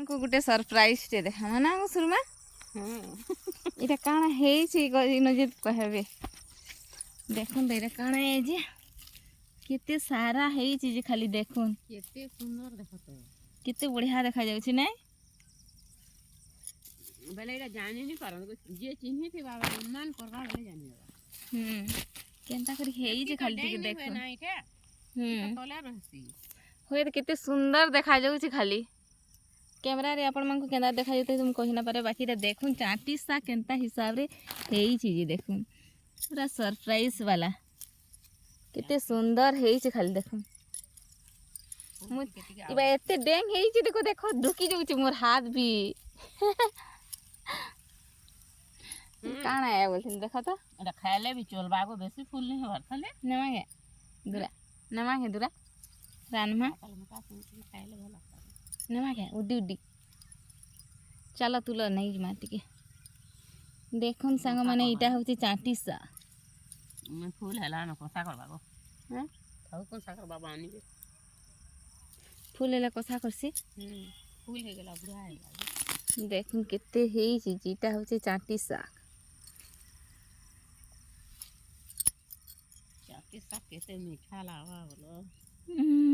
को गोटे सरप्राइज टे देखा ना सुरमा इटा काना हेछि नजित कहबे देखुन इटा काना है जे केते सारा हेछि जे खाली देखुन केते सुंदर देखत केते बढ़िया देखा जाउछि नै बेले एटा जानि नि पारन जे चिन्हि थे बाबा सम्मान करबा बेले जानि बाबा केनता करी हेइ जे खाली टिके देखो ना इठे तले रहसी होय केते सुंदर देखा जाउछि खाली कैमरा रे आपण मन को केना देखा जते तुम कहि ना पारे बाकी रे देखुन चाटी सा केनता हिसाब रे हेइ चीज देखुन पूरा सरप्राइज वाला केते सुंदर हेइ छै खाली देखुन इबा एते डेंग हेइ छै देखो देखो ढुकी जाउ छै मोर हाथ भी काना है बोलथिन देखो तो एटा खाइले भी चलबा को बेसी फूल नहीं हवर खाले नमागे दूरा रानमा खाइले भला नमागे उडी उडी चलो तुलो नहीं माटी के देखुन संग माने इटा होती चाटी सा मैं फूल हला न कोसा करबा को हैं थाउ कोसा करबा बानी के फूल हला कोसा करसी फूल हे गेला बुढ़ा हे गेला देखुन केते हेइ छी इटा होती चाटी सा चाटी सा केते मीठा लावा बोलो